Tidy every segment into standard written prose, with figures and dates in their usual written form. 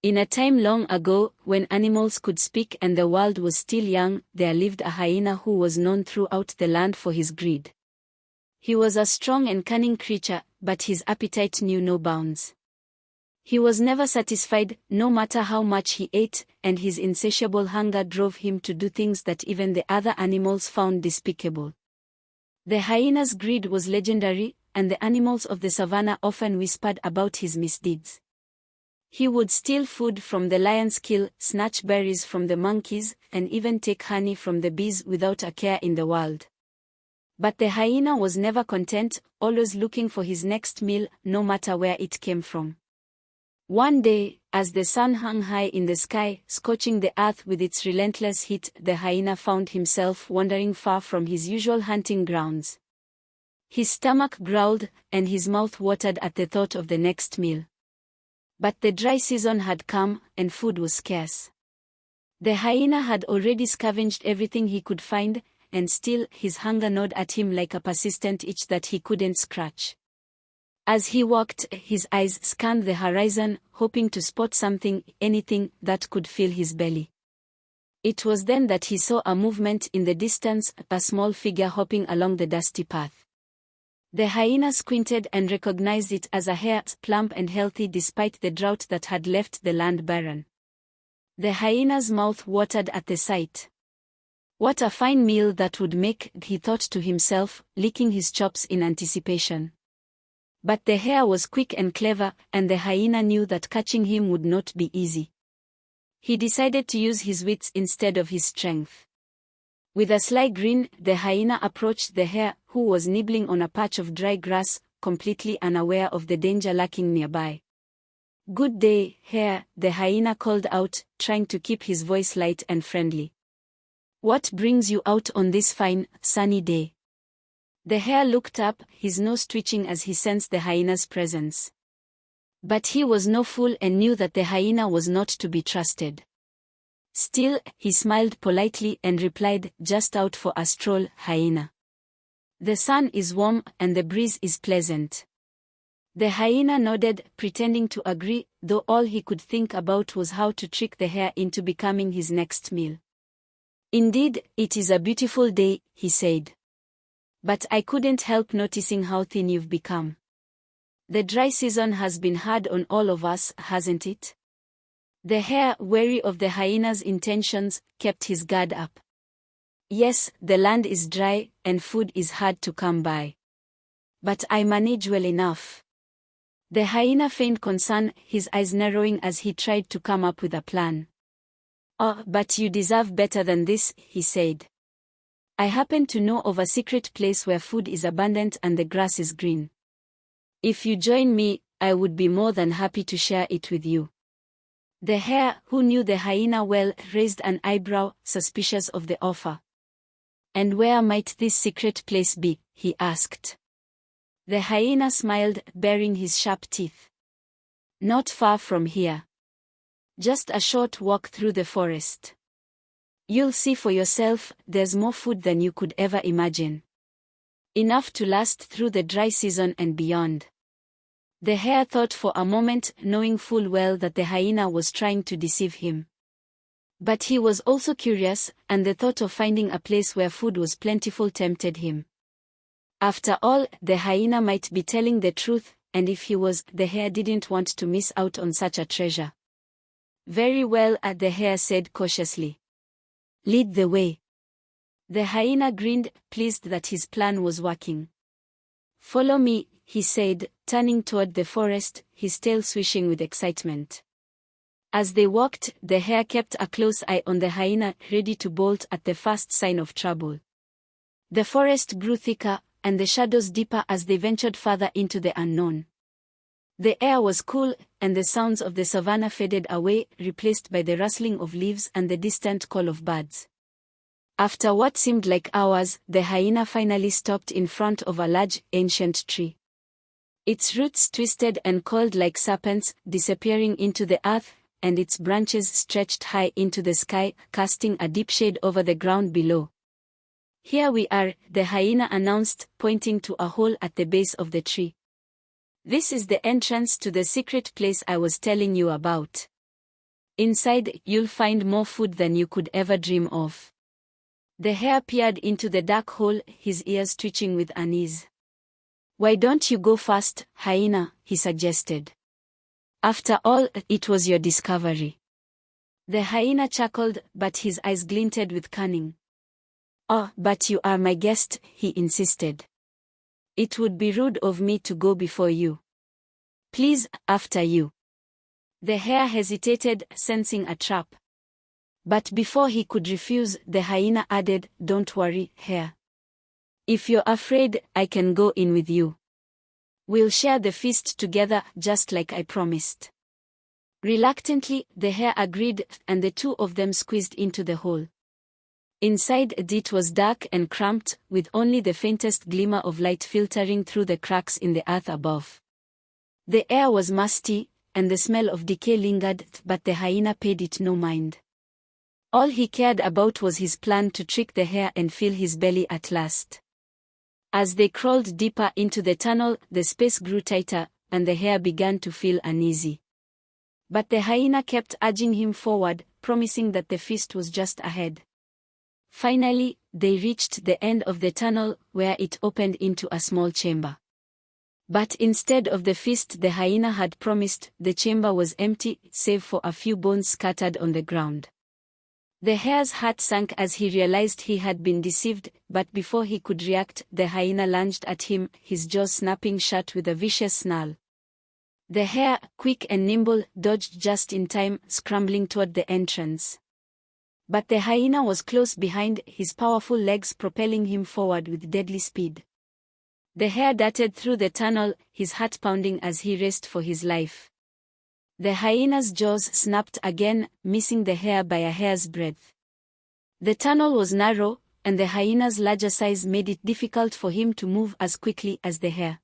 In a time long ago, when animals could speak and the world was still young, there lived a hyena who was known throughout the land for his greed. He was a strong and cunning creature, but his appetite knew no bounds. He was never satisfied, no matter how much he ate, and his insatiable hunger drove him to do things that even the other animals found despicable. The hyena's greed was legendary, and the animals of the savannah often whispered about his misdeeds. He would steal food from the lion's kill, snatch berries from the monkeys, and even take honey from the bees without a care in the world. But the hyena was never content, always looking for his next meal, no matter where it came from. One day, as the sun hung high in the sky, scorching the earth with its relentless heat, the hyena found himself wandering far from his usual hunting grounds. His stomach growled, and his mouth watered at the thought of the next meal. But the dry season had come, and food was scarce. The hyena had already scavenged everything he could find, and still his hunger gnawed at him like a persistent itch that he couldn't scratch. As he walked, his eyes scanned the horizon, hoping to spot something, anything, that could fill his belly. It was then that he saw a movement in the distance, a small figure hopping along the dusty path. The hyena squinted and recognized it as a hare, plump and healthy despite the drought that had left the land barren. The hyena's mouth watered at the sight. What a fine meal that would make, he thought to himself, licking his chops in anticipation. But the hare was quick and clever, and the hyena knew that catching him would not be easy. He decided to use his wits instead of his strength. With a sly grin, the hyena approached the hare, who was nibbling on a patch of dry grass, completely unaware of the danger lurking nearby. "Good day, hare," the hyena called out, trying to keep his voice light and friendly. "What brings you out on this fine, sunny day?" The hare looked up, his nose twitching as he sensed the hyena's presence. But he was no fool and knew that the hyena was not to be trusted. Still, he smiled politely and replied, "Just out for a stroll, hyena. The sun is warm and the breeze is pleasant." The hyena nodded, pretending to agree, though all he could think about was how to trick the hare into becoming his next meal. "Indeed, it is a beautiful day," he said. "But I couldn't help noticing how thin you've become. The dry season has been hard on all of us, hasn't it?" The hare, wary of the hyena's intentions, kept his guard up. "Yes, the land is dry, and food is hard to come by. But I manage well enough." The hyena feigned concern, his eyes narrowing as he tried to come up with a plan. "Oh, but you deserve better than this," he said. "I happen to know of a secret place where food is abundant and the grass is green. If you join me, I would be more than happy to share it with you." The hare, who knew the hyena well, raised an eyebrow, suspicious of the offer. "And where might this secret place be?" he asked. The hyena smiled, baring his sharp teeth. "Not far from here. Just a short walk through the forest. You'll see for yourself, there's more food than you could ever imagine. Enough to last through the dry season and beyond." The hare thought for a moment, knowing full well that the hyena was trying to deceive him. But he was also curious, and the thought of finding a place where food was plentiful tempted him. After all, the hyena might be telling the truth, and if he was, the hare didn't want to miss out on such a treasure. "Very well," the hare said cautiously. "Lead the way." The hyena grinned, pleased that his plan was working. "Follow me," he said, turning toward the forest, his tail swishing with excitement. As they walked, the hare kept a close eye on the hyena, ready to bolt at the first sign of trouble. The forest grew thicker, and the shadows deeper as they ventured further into the unknown. The air was cool, and the sounds of the savannah faded away, replaced by the rustling of leaves and the distant call of birds. After what seemed like hours, the hyena finally stopped in front of a large, ancient tree. Its roots twisted and coiled like serpents, disappearing into the earth, and its branches stretched high into the sky, casting a deep shade over the ground below. "Here we are," the hyena announced, pointing to a hole at the base of the tree. "This is the entrance to the secret place I was telling you about." Inside, you'll find more food than you could ever dream of. The hare peered into the dark hole, his ears twitching with unease. Why don't you go first, hyena, he suggested. After all, it was your discovery. The hyena chuckled, but his eyes glinted with cunning. Oh, but you are my guest, he insisted. It would be rude of me to go before you. Please, after you. The hare hesitated, sensing a trap. But before he could refuse, the hyena added, Don't worry, hare. If you're afraid, I can go in with you. We'll share the feast together, just like I promised. Reluctantly, the hare agreed, and the two of them squeezed into the hole. Inside, it was dark and cramped, with only the faintest glimmer of light filtering through the cracks in the earth above. The air was musty, and the smell of decay lingered, but the hyena paid it no mind. All he cared about was his plan to trick the hare and fill his belly at last. As they crawled deeper into the tunnel, the space grew tighter, and the hare began to feel uneasy. But the hyena kept urging him forward, promising that the feast was just ahead. Finally, they reached the end of the tunnel, where it opened into a small chamber. But instead of the feast the hyena had promised, the chamber was empty, save for a few bones scattered on the ground. The hare's heart sank as he realized he had been deceived, but before he could react, the hyena lunged at him, his jaws snapping shut with a vicious snarl. The hare, quick and nimble, dodged just in time, scrambling toward the entrance. But the hyena was close behind, his powerful legs propelling him forward with deadly speed. The hare darted through the tunnel, his heart pounding as he raced for his life. The hyena's jaws snapped again, missing the hare by a hair's breadth. The tunnel was narrow, and the hyena's larger size made it difficult for him to move as quickly as the hare.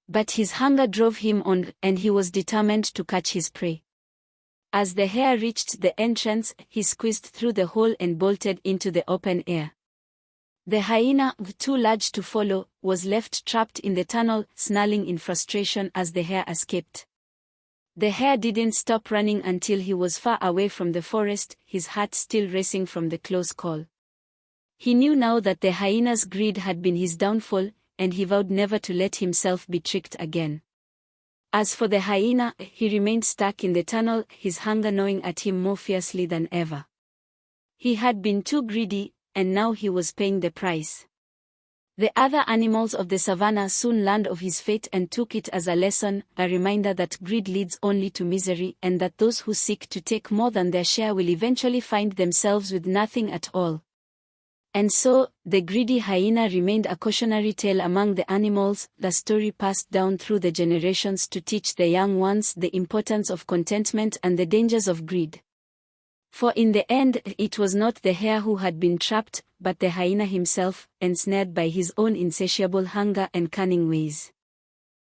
But his hunger drove him on, and he was determined to catch his prey. As the hare reached the entrance, he squeezed through the hole and bolted into the open air. The hyena, too large to follow, was left trapped in the tunnel, snarling in frustration as the hare escaped. The hare didn't stop running until he was far away from the forest, his heart still racing from the close call. He knew now that the hyena's greed had been his downfall, and he vowed never to let himself be tricked again. As for the hyena, he remained stuck in the tunnel, his hunger gnawing at him more fiercely than ever. He had been too greedy, and now he was paying the price. The other animals of the savannah soon learned of his fate and took it as a lesson, a reminder that greed leads only to misery and that those who seek to take more than their share will eventually find themselves with nothing at all. And so, the greedy hyena remained a cautionary tale among the animals, the story passed down through the generations to teach the young ones the importance of contentment and the dangers of greed. For in the end, it was not the hare who had been trapped, but the hyena himself, ensnared by his own insatiable hunger and cunning ways.